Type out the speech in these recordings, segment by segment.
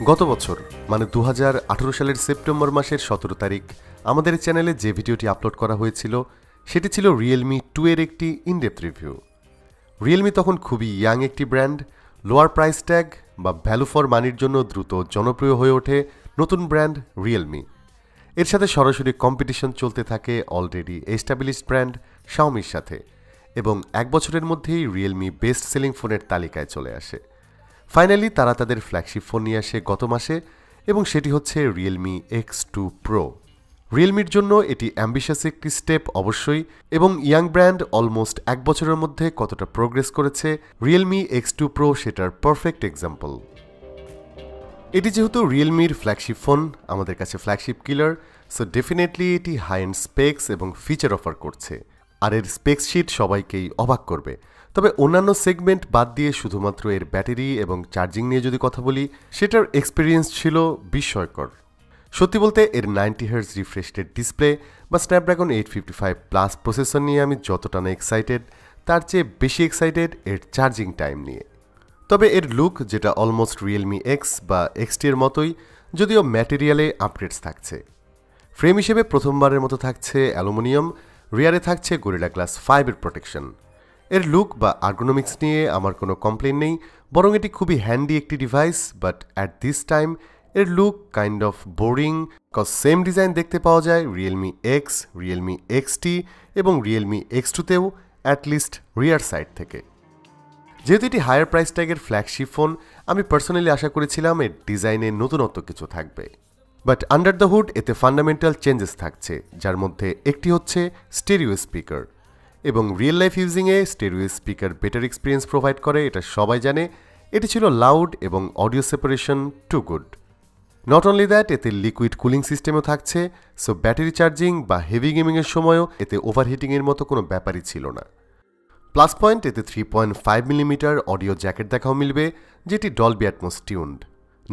গত বছর মানে 2018 সালের সেপ্টেম্বর মাসের 17 তারিখ আমাদের চ্যানেলে যে ভিডিওটি আপলোড করা হয়েছিল সেটি ছিল রিয়েলমি 2 এর একটি ইনডেপথ রিভিউ। রিয়েলমি তখন খুবই ইয়াং একটি ব্র্যান্ড, লোয়ার প্রাইস ট্যাগ বা ভ্যালু ফর মানির জন্য দ্রুত জনপ্রিয় হয়ে ওঠে নতুন ব্র্যান্ড রিয়েলমি। এর সাথে সরাসরি কম্পিটিশন চলতে থাকে অলরেডি এস্টাবলিশড ব্র্যান্ড শাওমির সাথে, এবং এক বছরের মধ্যেই রিয়েলমি বেস্ট সেলিং ফোনের তালিকায় চলে আসে। ফাইনালি তারা তাদের ফ্ল্যাগশিপ ফোন নিয়ে আসে গত মাসে, এবং সেটি হচ্ছে রিয়েলমি X2 Pro। রিয়েলমির জন্য এটি অ্যাম্বিশাস একটি স্টেপ অবশ্যই, এবং ইয়াং ব্র্যান্ড অলমোস্ট এক বছরের মধ্যে কতটা প্রোগ্রেস করেছে রিয়েলমি X2 Pro সেটার পারফেক্ট এক্সাম্পল। এটি যেহেতু রিয়েলমির ফ্ল্যাগশিপ ফোন, আমাদের কাছে ফ্ল্যাগশিপ কিলার, সো ডেফিনেটলি এটি হাই এন্ড স্পেক্স এবং ফিচার অফার করছে, আর এর স্পেক্স শিট সবাইকেই অবাক করবে। তবে অন্যান্য সেগমেন্ট বাদ দিয়ে শুধুমাত্র এর ব্যাটারি এবং চার্জিং নিয়ে যদি কথা বলি, সেটার এক্সপিরিয়েন্স ছিল বিস্ময়কর। সত্যি বলতে এর 90 হার্জ রিফ্রেশ রেট ডিসপ্লে বা স্ন্যাপড্রাগন 855+ প্রসেসর নিয়ে আমি যতটা না এক্সাইটেড, তার চেয়ে বেশি এক্সাইটেড এর চার্জিং টাইম নিয়ে। তবে এর লুক যেটা অলমোস্ট রিয়েলমি X বা XT এর মতোই, যদিও ম্যাটেরিয়ালে আপগ্রেডস থাকছে। ফ্রেম হিসেবে প্রথমবারের মতো থাকছে অ্যালুমিনিয়াম, রিয়ারে থাকছে গরিলা গ্লাস 5 এর প্রোটেকশন। এর লুক বা আর্গোনমিক্স নিয়ে আমার কোনো কমপ্লেন নেই, বরং এটি খুবই হ্যান্ডি একটি device, but at this time এর look kind of boring, cause same design দেখতে পাওয়া যায় রিয়েলমি X, রিয়েলমি XT এবং রিয়েলমি X2তেও, অ্যাটলিস্ট রিয়ার সাইড থেকে। যেহেতু এটি হায়ার প্রাইস ট্যাগের ফ্ল্যাগশিপ ফোন, আমি পার্সোনালি আশা করেছিলাম এর ডিজাইনে নতুনত্ব কিছু থাকবে, বাট আন্ডার দ্য হুড এতে ফান্ডামেন্টাল চেঞ্জেস থাকছে, যার মধ্যে একটি হচ্ছে স্টেরিও স্পিকার। এবং রিয়েল লাইফ ইউজিংয়ে stereo speaker better experience provide করে, এটা সবাই জানে। এটি ছিল লাউড এবং audio separation too good. Not only that, এতে লিকুইড কুলিং সিস্টেমও থাকছে, সো ব্যাটারি চার্জিং বা হেভি গেমিংয়ের সময়ও এতে ওভারহিটিংয়ের মতো কোনো ব্যাপারই ছিল না। প্লাস পয়েন্ট, এতে 3.5 মিলিমিটার অডিও জ্যাকেট দেখাও মিলবে, যেটি Dolby atoms tuned.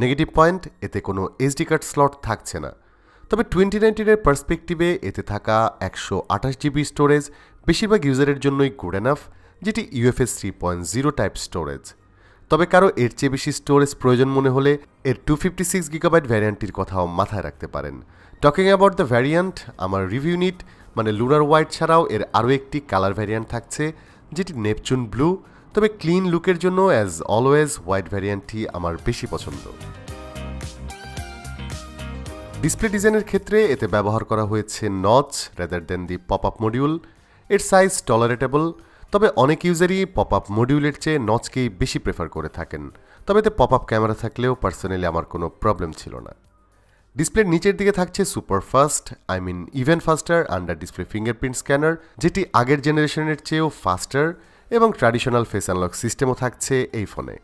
Negative point, এতে কোনো এসডি কার্ড স্লট থাকছে না। তবে 2019-এর পার্সপেক্টিভে এতে থাকা 128 জিবি স্টোরেজ বেশিরভাগ ইউজারের জন্যই গুড এনাফ, যেটি UFS 3.0 টাইপ স্টোরেজ। তবে কারো এর চেয়ে বেশি স্টোরেজ প্রয়োজন মনে হলে এর 256 গিগাবাইট ভ্যারিয়েন্টটির কথাও মাথায় রাখতে পারেন। টকিং অ্যাবাউট দ্য ভ্যারিয়েন্ট, আমার রিভিউ নিট মানে লুনার হোয়াইট ছাড়াও এর আরও একটি কালার ভ্যারিয়েন্ট থাকছে, যেটি নেপচুন ব্লু। তবে ক্লিন লুকের জন্য অ্যাজ অলওয়েজ হোয়াইট ভ্যারিয়েন্টটি আমার বেশি পছন্দ। ডিসপ্লে ডিজাইনের ক্ষেত্রে এতে ব্যবহার করা হয়েছে নচ রাদার দেন দি পপ আপ মডিউল। এর সাইজ টলারেটেবল, তবে অনেক ইউজারই পপ আপ মডিউলের চেয়ে নচকেই বেশি প্রেফার করে থাকেন। তবে এতে পপ আপ ক্যামেরা থাকলেও পার্সোনালি আমার কোনো প্রবলেম ছিল না। ডিসপ্লের নিচের দিকে থাকছে super fast, even ফাস্টার under display fingerprint scanner, যেটি আগের জেনারেশনের চেয়েও ফাস্টার, এবং ট্র্যাডিশনাল ফেস আনলক সিস্টেমও থাকছে এই ফোনে।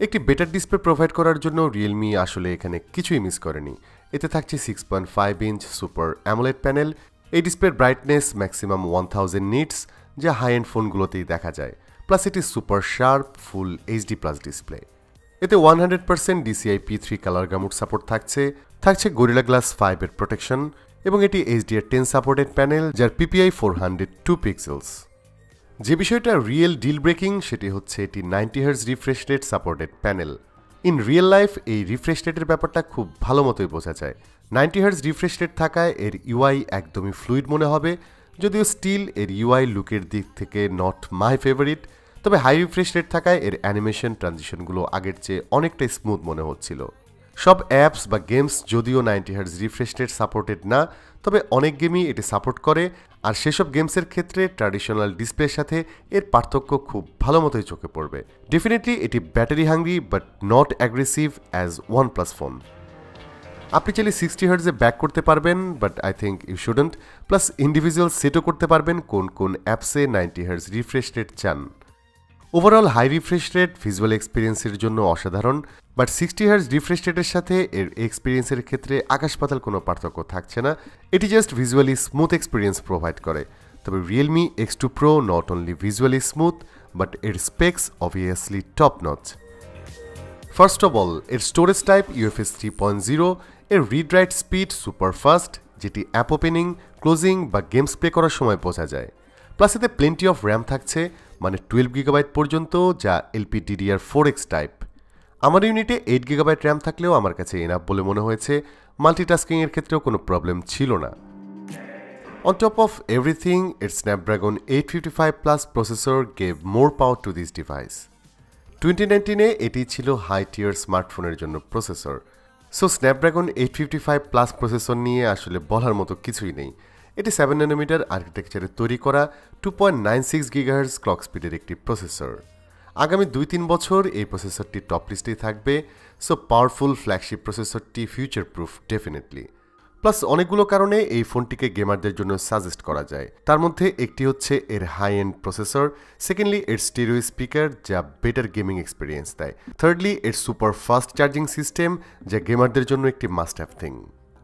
একটি বেটার ডিসপ্লে প্রোভাইড করার জন্য রিয়েলমি আসলে এখানে কিছুই মিস করেনি। এতে থাকছে 6.5 ইঞ্চ সুপার অ্যামোলেড প্যানেল। এই ডিসপ্লের ব্রাইটনেস ম্যাক্সিমাম 1000 নিটস, যা হাই এন্ড ফোনগুলোতেই দেখা যায়। প্লাস এটি সুপার শার্প ফুল HD+ ডিসপ্লে। এতে 100% DCI P3 কালার গামুট সাপোর্ট থাকছে গরিলা গ্লাস 5 এর প্রোটেকশন, এবং এটি HDR10 সাপোর্টেড প্যানেল, যার PPI 402 পিক্সেলস। যে বিষয়টা রিয়েল ডিল ব্রেকিং সেটি হচ্ছে এটি 90 hertz refresh rate supported panel. In real life এই রিফ্রেশ রেটের ব্যাপারটা খুব ভালো মতোই বোঝা যায়। 90 হার্জ রিফ্রেশ রেট থাকায় এর UI একদমই ফ্লুইড মনে হবে, যদিও স্টিল এর UI লুকের দিক থেকে নট মাই ফেভারিট। তবে হাই রিফ্রেশ রেট থাকায় এর অ্যানিমেশন ট্রানজিশনগুলো আগের চেয়ে অনেকটাই স্মুথ মনে হচ্ছিল। সব অ্যাপস বা গেমস যদিও 90 হার্জ রিফ্রেশ রেট সাপোর্টেড না, তবে অনেক গেমই এটি সাপোর্ট করে, আর সেসব গেমসের ক্ষেত্রে ট্র্যাডিশনাল ডিসপ্লের সাথে এর পার্থক্য খুব ভালো মতোই চোখে পড়বে। ডেফিনেটলি এটি battery hungry but not aggressive as OnePlus phone. আপনি চাইলে 60 হার্জে ব্যাক করতে পারবেন, but I think you shouldn't. Plus individual সেটও করতে পারবেন কোন কোন অ্যাপসে 90 হার্জ রিফ্রেশ রেট চান। Overall high refresh rate visual এক্সপিরিয়েন্সের জন্য অসাধারণ, বাট 60 হার্জ রিফ্রেশ রেটের সাথে এর এক্সপিরিয়েন্সের ক্ষেত্রে আকাশ পাতাল কোনো পার্থক্য থাকছে না। এটি just visually smooth experience provide করে। তবে Realme X2 Pro not only visually smooth, but এর specs obviously top notch. First of all এর স্টোরেজ টাইপ UFS 3.0, এর read write speed super fast, যেটি অ্যাপ ওপেনিং, ক্লোজিং বা games play করার সময় বোঝা যায়। প্লাস এতে প্লেন্টি অফ র্যাম থাকছে, মানে 12 গিগাবাইট পর্যন্ত, যা LPDDR4X টাইপ। আমার ইউনিটে 8 GB র্যাম থাকলেও আমার কাছে এনাফ বলে মনে হয়েছে, মাল্টিটাস্কিংয়ের ক্ষেত্রেও কোনো প্রবলেম ছিল না। On top of everything, its Snapdragon 855 Plus processor gave more power to this device. 2019-এ এটি ছিল হাই টিয়ার স্মার্টফোনের জন্য processor. So Snapdragon 855 plus processor নিয়ে আসলে বলার মতো কিছুই নেই। এটি 7 ন্যানোমিটার আর্কিটেকচারে তৈরি করা 2.96 GHz ক্লক স্পিডের একটি প্রসেসর। আগামী 2-3 বছর এই প্রসেসরটি টপ লিস্টেই থাকবে। সো পাওয়ারফুল ফ্ল্যাগশিপ প্রসেসরটি ফিউচার প্রুফ ডেফিনেটলি। প্লাস অনেকগুলো কারণে এই ফোনটিকে গেমারদের জন্য সাজেস্ট করা যায়। তার মধ্যে একটি হচ্ছে এর হাই এন্ড প্রসেসর, সেকেন্ডলি এর স্টেরিও স্পিকার যা বেটার গেমিং এক্সপিরিয়েন্স দেয়, থার্ডলি এর সুপার ফাস্ট চার্জিং সিস্টেম যা গেমারদের জন্য একটি মাস্ট হ্যাভ থিং।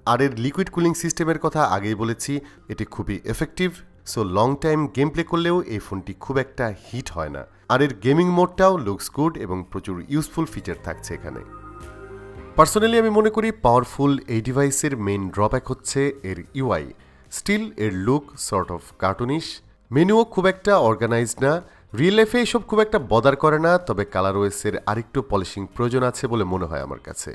আর এর লিকুইড কুলিং সিস্টেমের কথা আগেই বলেছি, এটি খুবই effective. So long time game play করলেও এই ফোনটি খুব একটা হিট হয় না। আর এর গেমিং মোডটাও লুকস গুড এবং প্রচুর ইউজফুল ফিচার থাকছে এখানে। পার্সোনালি আমি মনে করি পাওয়ারফুল এই ডিভাইসের মেইন ড্রব্যাক হচ্ছে এর ইউআই। স্টিল এর লুক সর্ট অফ কার্টুনিশ, মেনুও খুব একটা অর্গানাইজড না। রিয়েল লাইফে এসব খুব একটা বদার করে না, তবে কালার ওয়েসের আরেকটু পলিশিং প্রয়োজন আছে বলে মনে হয় আমার কাছে।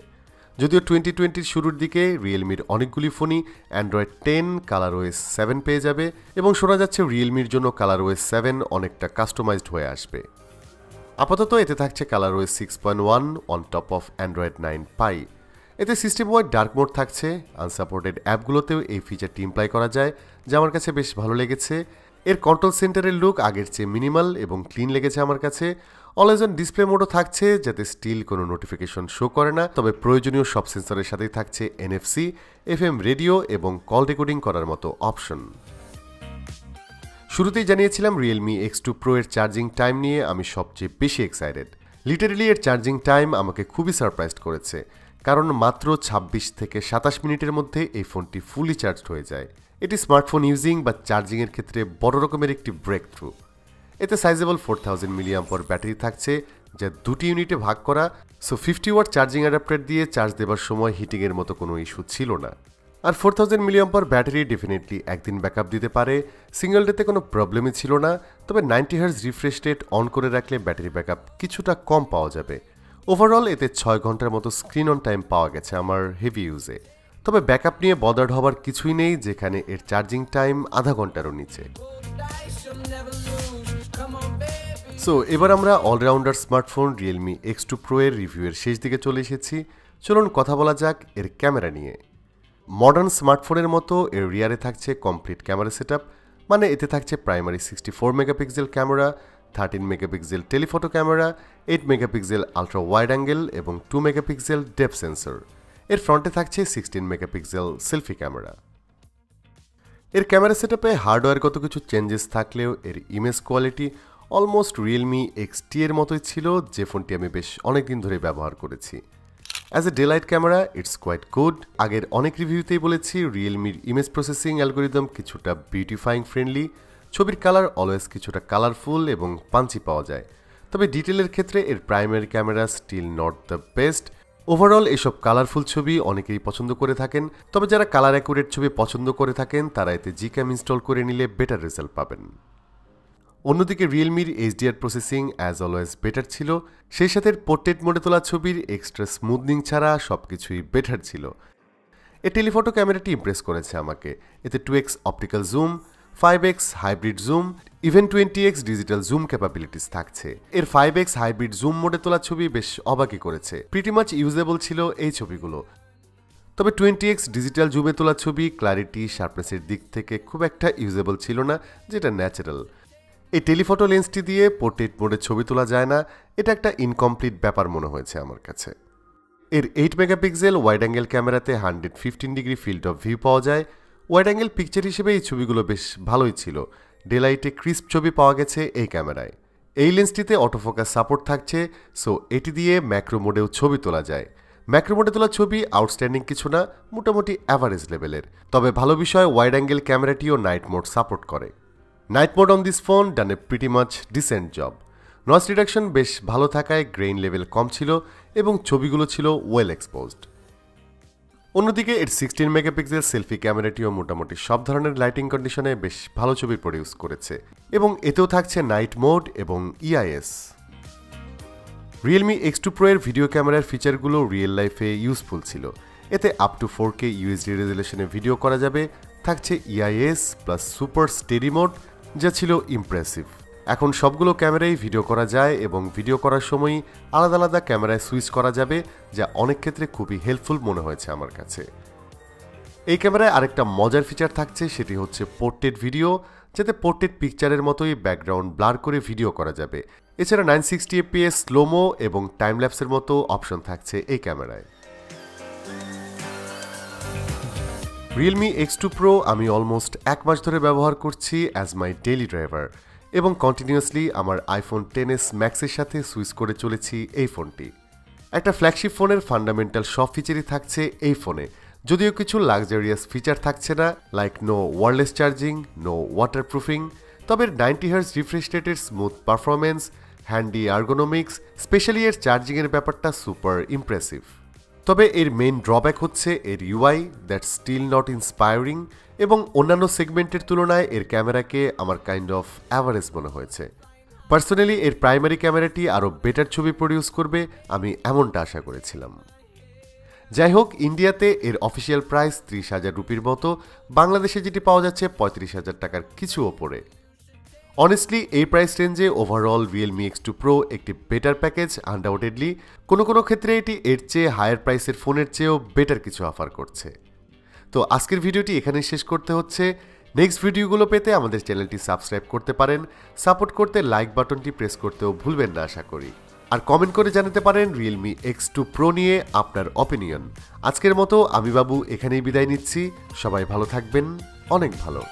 যদিও 2020-র শুরুর দিকে রিয়েলমির অনেকগুলি ফোনই অ্যান্ড্রয়েড 10 কালার ওয়েস 7 পেয়ে যাবে এবং শোনা যাচ্ছে রিয়েলমির জন্য কালার ওয়েস 7 অনেকটা কাস্টমাইজড হয়ে আসবে। আপাতত এতে থাকছে ColorOS 6.1 on top of Android 9 পাই। এতে সিস্টেম ওয়াইড ডার্ক মোড থাকছে। আনসাপোর্টেড অ্যাপগুলোতেও এই ফিচারটি ইমপ্লাই করা যায়, যা আমার কাছে বেশ ভালো লেগেছে। এর কন্ট্রোল সেন্টারের লুক আগের চেয়ে মিনিমাল এবং ক্লিন লেগেছে আমার কাছে। অলওয়েজ অন ডিসপ্লে মোডও থাকছে, যাতে স্টিল কোনো নোটিফিকেশন শো করে না, তবে প্রয়োজনীয় সব সেন্সরের সাথেই থাকছে NFC, FM রেডিও এবং কল রেকর্ডিং করার মতো অপশন। শুরুতেই জানিয়েছিলাম রিয়েলমি X2 Pro এর চার্জিং টাইম নিয়ে আমি সবচেয়ে বেশি এক্সাইটেড। লিটারেলি এর চার্জিং টাইম আমাকে খুবই সারপ্রাইজড করেছে, কারণ মাত্র 26 থেকে 27 মিনিটের মধ্যে এই ফোনটি ফুলি চার্জড হয়ে যায়। এটি স্মার্টফোন ইউজিং বা চার্জিংয়ের ক্ষেত্রে বড় রকমের একটি ব্রেক থ্রু। এতে সাইজেবল 4000 mAh ব্যাটারি থাকছে, যা দুটি ইউনিটে ভাগ করা। সো 50 ওয়াট চার্জিং অ্যাডাপ্টার দিয়ে চার্জ দেবার সময় হিটিংয়ের মতো কোনো ইস্যু ছিল না। আর 4000 mAh ব্যাটারি ডেফিনেটলি একদিন ব্যাকআপ দিতে পারে, সিঙ্গেল ডেতে কোনো প্রবলেমই ছিল না। তবে 90 Hz রিফ্রেশ রেট অন করে রাখলে ব্যাটারি ব্যাকআপ কিছুটা কম পাওয়া যাবে। ওভারঅল এতে 6 ঘন্টার মতো স্ক্রিন অন টাইম পাওয়া গেছে আমার হেভি ইউজে। তবে ব্যাকআপ নিয়ে বদার্ড হবার কিছুই নেই, যেখানে এর চার্জিং টাইম আধা ঘন্টারও নিচে। সো এবার আমরা allrounder smartphone Realme X2 Pro এর রিভিউয়ের শেষ দিকে চলে এসেছি। চলুন কথা বলা যাক এর ক্যামেরা নিয়ে। মডার্ন স্মার্টফোনের মতো এর রিয়ারে থাকছে কমপ্লিট ক্যামেরা সেটআপ, মানে এতে থাকছে primary 64 megapixel camera, 13 megapixel telephoto camera, 8 megapixel ultra wide angle এবং 2 মেগাপিক্সেল ডেপথ সেন্সর। এর ফ্রন্টে থাকছে 16 মেগাপিক্সেল সেলফি ক্যামেরা। এর ক্যামেরা সেটআপে হার্ডওয়্যারগত কিছু চেঞ্জেস থাকলেও এর image quality almost Realme XT এর মতোই ছিল, যে ফোনটি আমি বেশ অনেকদিন ধরে ব্যবহার করেছি। As a daylight camera it's quite good. আগের অনেক রিভিউতেই বলেছি রিয়েলমির ইমেজ প্রসেসিং অ্যালগোরিদম কিছুটা বিউটিফাইং ফ্রেন্ডলি, ছবির কালার অলওয়েজ কিছুটা কালারফুল এবং পাঞ্চি পাওয়া যায়। তবে ডিটেলের ক্ষেত্রে এর primary camera still not the best. Overall এসব কালারফুল ছবি অনেকেই পছন্দ করে থাকেন, তবে যারা কালার অ্যাকুরেট ছবি পছন্দ করে থাকেন তারা এতে জিক্যাম ইনস্টল করে নিলে বেটার রেজাল্ট পাবেন। অন্যদিকে রিয়েলমির HDR processing as always better ছিল, সেই সাথে পোর্ট্রেট মোডে তোলা ছবির এক্সট্রা স্মুথনিং ছাড়া সবকিছুই বেটার ছিল। এই টেলিফটো ক্যামেরাটি ইমপ্রেস করেছে আমাকে। এতে 2x optical zoom, 5x hybrid zoom, even 20x digital zoom capabilities থাকছে। এর 5x হাইব্রিড জুম মোডে তোলা ছবি বেশ অবাকই করেছে, প্রিটি মাচ ইউজেবল ছিল এই ছবিগুলো। তবে 20x ডিজিটাল জুমে তোলা ছবি ক্ল্যারিটি শার্পনেসের দিক থেকে খুব একটা ইউজেবল ছিল না, যেটা ন্যাচারাল। এই টেলিফটো লেন্সটি দিয়ে পোর্ট্রেট মোডে ছবি তোলা যায় না, এটা একটা ইনকমপ্লিট ব্যাপার মনে হয়েছে আমার কাছে। এর 8 মেগাপিক্সেল ওয়াইড অ্যাঙ্গেল ক্যামেরাতে 115 ডিগ্রি ফিল্ড অফ ভিউ পাওয়া যায়। ওয়াইড অ্যাঙ্গেল পিকচার হিসেবে এই ছবিগুলো বেশ ভালোই ছিল। ডেলাইটে ক্রিস্প ছবি পাওয়া গেছে এই ক্যামেরায়। এই লেন্সটিতে অটোফোকাস সাপোর্ট থাকছে, সো এটি দিয়ে ম্যাক্রো মোডেও ছবি তোলা যায়। ম্যাক্রো মোডে তোলা ছবি আউটস্ট্যান্ডিং কিছু না, মোটামুটি অ্যাভারেজ লেভেলের। তবে ভালো বিষয় ওয়াইড অ্যাঙ্গেল ক্যামেরাটিও নাইট মোড সাপোর্ট করে। Night mode on this phone done a pretty much decent job. Noise reduction বেশ ভালো থাকায় গ্রেইন লেভেল কম ছিল এবং ছবিগুলো ছিল ওয়েল এক্সপোজড। অন্যদিকে এর 16 মেগাপিক্সেল সেলফি ক্যামেরাটিও মোটামুটি সব ধরনের লাইটিং কন্ডিশনে বেশ ভালো ছবি প্রডিউস করেছে এবং এতেও থাকছে নাইট মোড এবং EIS। Realme X2 Pro এর ভিডিও ক্যামেরার ফিচারগুলো রিয়েল লাইফে ইউজফুল ছিল। এতে আপ টু 4K UHD রেজুলেশনে ভিডিও করা যাবে, থাকছে EIS plus super steady mode, যা ছিল ইমপ্রেসিভ। এখন সবগুলো ক্যামেরায় ভিডিও করা যায় এবং ভিডিও করার সময় আলাদা আলাদা ক্যামেরায় সুইচ করা যাবে, যা অনেক ক্ষেত্রে খুবই হেল্পফুল মনে হয়েছে আমার কাছে। এই ক্যামেরায় আরেকটা মজার ফিচার থাকছে, সেটি হচ্ছে পোর্ট্রেট ভিডিও, যাতে পোর্ট্রেট পিকচারের মতোই ব্যাকগ্রাউন্ড ব্লার করে ভিডিও করা যাবে। এছাড়া 960 fps স্লোমো এবং টাইম ল্যাপসের মতো অপশন থাকছে এই ক্যামেরায়। Realme X2 Pro আমি অলমোস্ট 1 মাস ধরে ব্যবহার করছি অ্যাজ মাই ডেইলি ড্রাইভার এবং কন্টিনিউয়াসলি আমার iPhone XS ম্যাক্সের সাথে সুইচ করে চলেছি এই ফোনটি। একটা ফ্ল্যাগশিপ ফোনের ফান্ডামেন্টাল সব ফিচারই থাকছে এই ফোনে, যদিও কিছু লাক্সারিয়াস ফিচার থাকছে না, like no wireless charging, no waterproofing. তবে 90 Hz রিফ্রেশ রেটের smooth performance, handy ergonomics, specially এর চার্জিংয়ের ব্যাপারটা সুপার ইমপ্রেসিভ। তবে এর মেইন ড্রব্যাক হচ্ছে এর UI that still not inspiring, এবং অন্যান্য সেগমেন্টের তুলনায় এর ক্যামেরাকে আমার কাইন্ড অফ অ্যাভারেজ মনে হয়েছে। পার্সোনালি এর প্রাইমারি ক্যামেরাটি আরও বেটার ছবি প্রডিউস করবে, আমি এমনটা আশা করেছিলাম। যাই হোক, ইন্ডিয়াতে এর অফিসিয়াল প্রাইস 30,000 রুপির মতো, বাংলাদেশে যেটি পাওয়া যাচ্ছে 35,000 টাকার কিছু ওপরে। অনেস্টলি এই প্রাইস রেঞ্জে ওভারঅল Realme X2 Pro একটি বেটার প্যাকেজ আনডাউটেডলি। কোনো কোনো ক্ষেত্রে এটি এর চেয়ে হায়ার প্রাইসের ফোনের চেয়েও বেটার কিছু অফার করছে। তো আজকের ভিডিওটি এখানেই শেষ করতে হচ্ছে। নেক্সট ভিডিওগুলো পেতে আমাদের চ্যানেলটি সাবস্ক্রাইব করতে পারেন, সাপোর্ট করতে লাইক বাটনটি প্রেস করতেও ভুলবেন না আশা করি। আর কমেন্ট করে জানাতে পারেন Realme X2 Pro নিয়ে আপনার অপিনিয়ন। আজকের মতো আমি বাবু এখানেই বিদায় নিচ্ছি। সবাই ভালো থাকবেন, অনেক ভালো।